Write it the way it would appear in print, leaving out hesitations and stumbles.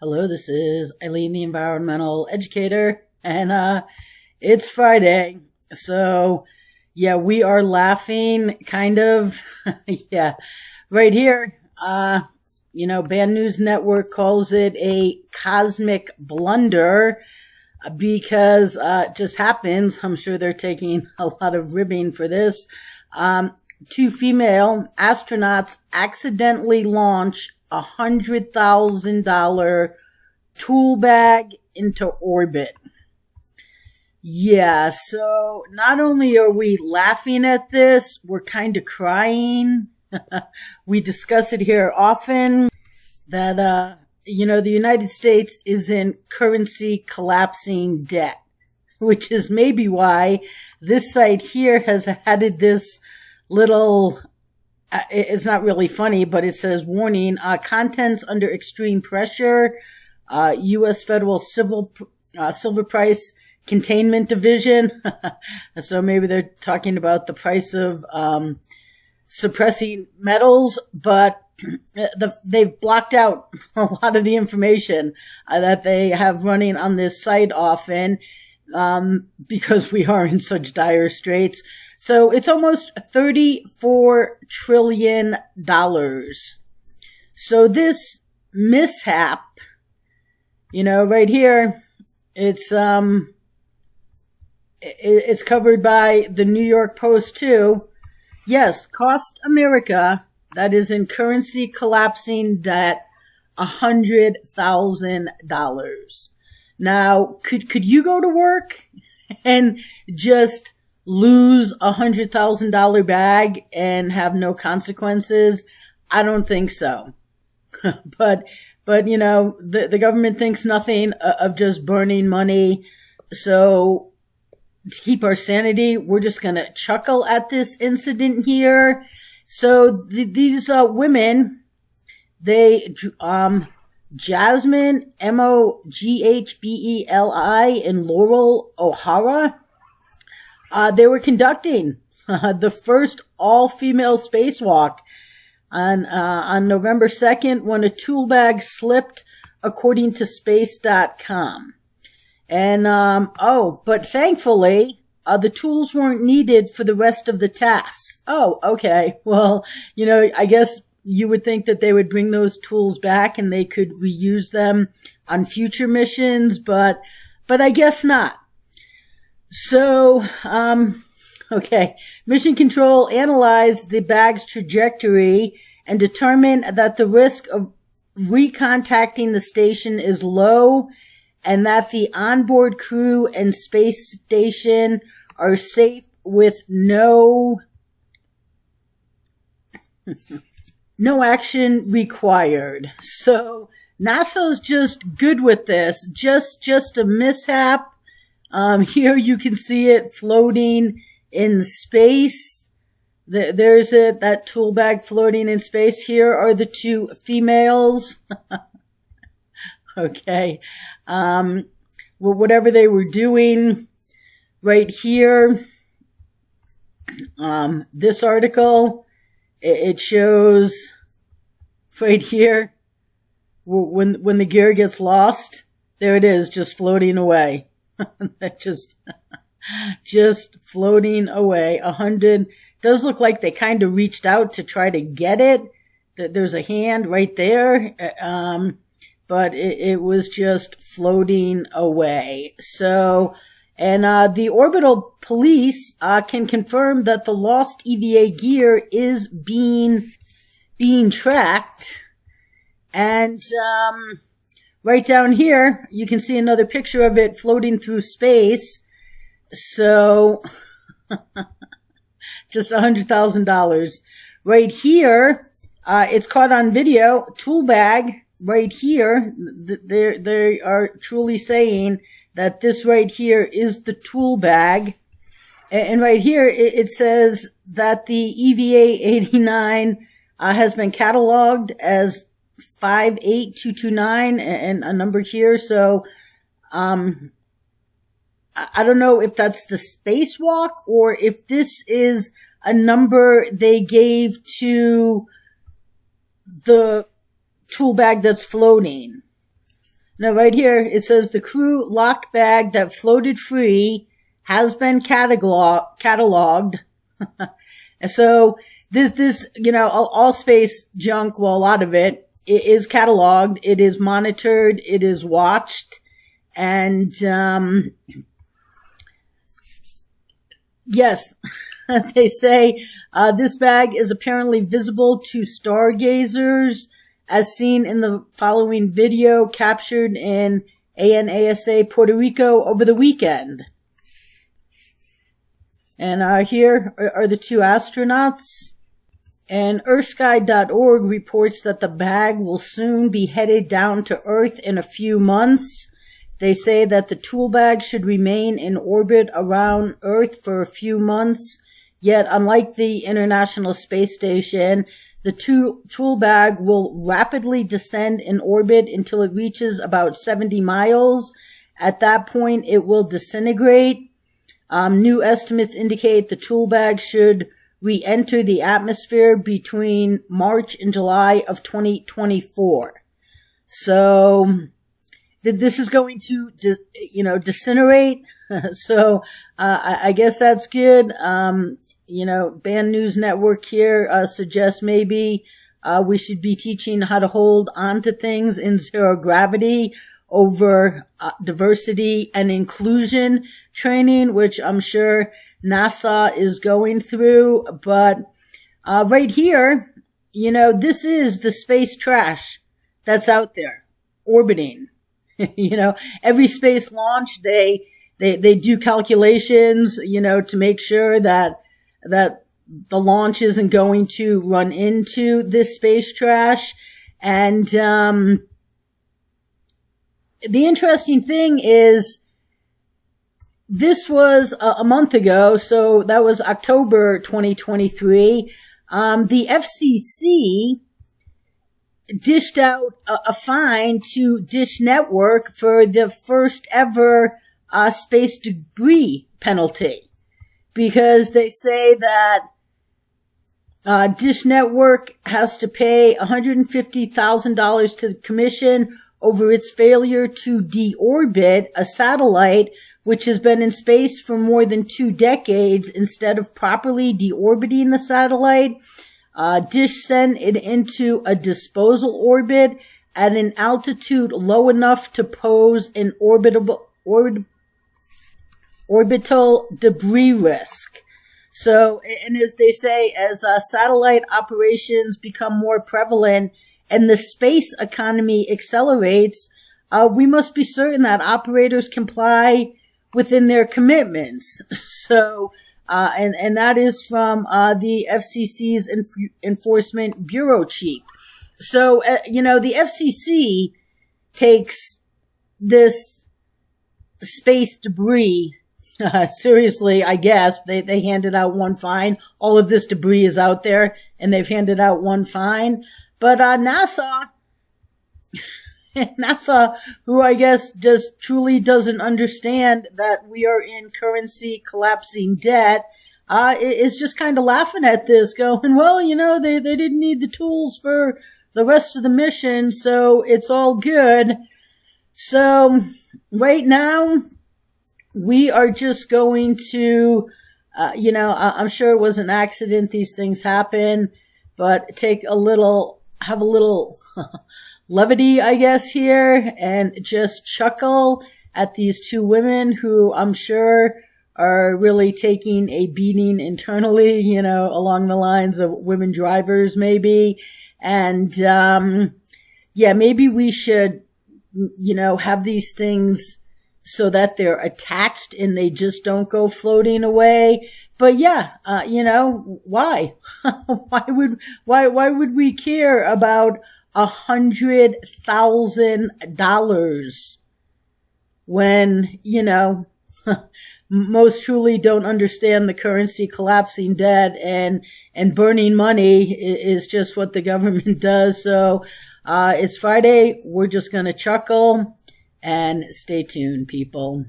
Hello, this is Eileen, the environmental educator, and it's Friday. So, yeah, we are laughing kind of. Yeah, right here. Band News Network calls it a cosmic blunder because it just happens. I'm sure they're taking a lot of ribbing for this. Two female astronauts accidentally launch $100,000 tool bag into orbit. Yeah, so not only are we laughing at this, we're kind of crying. We discuss it here often that, the United States is in currency collapsing debt, which is maybe why this site here has added this little, it's not really funny, but it says, warning, contents under extreme pressure, U.S. Federal Silver Price Containment Division. So maybe they're talking about the price of suppressing metals, but they've blocked out a lot of the information that they have running on this site often because we are in such dire straits. So it's almost $34 trillion. So this mishap, right here, it's covered by the New York Post too. Yes, cost America, that is in currency collapsing debt, $100,000. Now, could you go to work and just lose $100,000 bag and have no consequences? I don't think so. But the government thinks nothing of just burning money. So to keep our sanity, we're just going to chuckle at this incident here. So these women, they Jasmine Moghbeli and Laurel O'Hara, they were conducting the first all-female spacewalk on November 2nd when a tool bag slipped, according to space.com. And, but thankfully, the tools weren't needed for the rest of the tasks. Oh, okay. Well, I guess you would think that they would bring those tools back and they could reuse them on future missions, but I guess not. So, okay. Mission Control analyzed the bag's trajectory and determined that the risk of recontacting the station is low and that the onboard crew and space station are safe with no action required. So NASA's just good with this. Just a mishap. Here you can see it floating in space. There's it, that tool bag floating in space. Here are the two females. Okay. Whatever they were doing right here, this article, it shows right here when the gear gets lost, there it is, just floating away. just floating away. 100 does look like they kind of reached out to try to get it. There's a hand right there. But it was just floating away. So, and the orbital police can confirm that the lost EVA gear is being tracked. And right down here, you can see another picture of it floating through space. So, just $100,000. Right here, it's caught on video, tool bag. Right here, they are truly saying that this right here is the tool bag. And right here, it says that the EVA 89 has been cataloged as 58229 and a number here. So, I don't know if that's the spacewalk or if this is a number they gave to the tool bag that's floating. No, right here, it says the crew locked bag that floated free has been cataloged. And so this, all space junk, well, a lot of it is cataloged. It is monitored. It is watched. And, yes, they say, this bag is apparently visible to stargazers, as seen in the following video captured in ANASA Puerto Rico over the weekend. And here are the two astronauts. And earthsky.org reports that the bag will soon be headed down to Earth in a few months. They say that the tool bag should remain in orbit around Earth for a few months. Yet, unlike the International Space Station, the tool bag will rapidly descend in orbit until it reaches about 70 miles. At that point, it will disintegrate. New estimates indicate the tool bag should re-enter the atmosphere between March and July of 2024. So, this is going to, disintegrate. So, I guess that's good. Band News Network here suggests maybe we should be teaching how to hold on to things in zero gravity over diversity and inclusion training, which I'm sure NASA is going through. But right here, this is the space trash that's out there orbiting. Every space launch, they do calculations, to make sure that the launch isn't going to run into this space trash. And the interesting thing is, this was a month ago, so that was October 2023. The FCC dished out a fine to Dish Network for the first ever space debris penalty, because they say that Dish Network has to pay $150,000 to the commission over its failure to deorbit a satellite which has been in space for more than 2 decades instead of properly deorbiting the satellite. Dish sent it into a disposal orbit at an altitude low enough to pose an orbital debris risk. So, and as they say, as satellite operations become more prevalent and the space economy accelerates, we must be certain that operators comply within their commitments. So, and that is from the FCC's Enforcement Bureau chief. So, the FCC takes this space debris seriously, I guess. They handed out one fine. All of this debris is out there, and they've handed out one fine. But NASA, who I guess just truly doesn't understand that we are in currency collapsing debt, is just kind of laughing at this, going, well, they didn't need the tools for the rest of the mission, so it's all good. So right now, we are just going to, I'm sure it was an accident. These things happen, but have a little levity, I guess, here, and just chuckle at these two women who I'm sure are really taking a beating internally, along the lines of women drivers, maybe. And, maybe we should, have these things so that they're attached and they just don't go floating away. But why? why would we care about $100,000 when, most truly don't understand the currency collapsing debt, and burning money is just what the government does. So, it's Friday. We're just going to chuckle and stay tuned, people.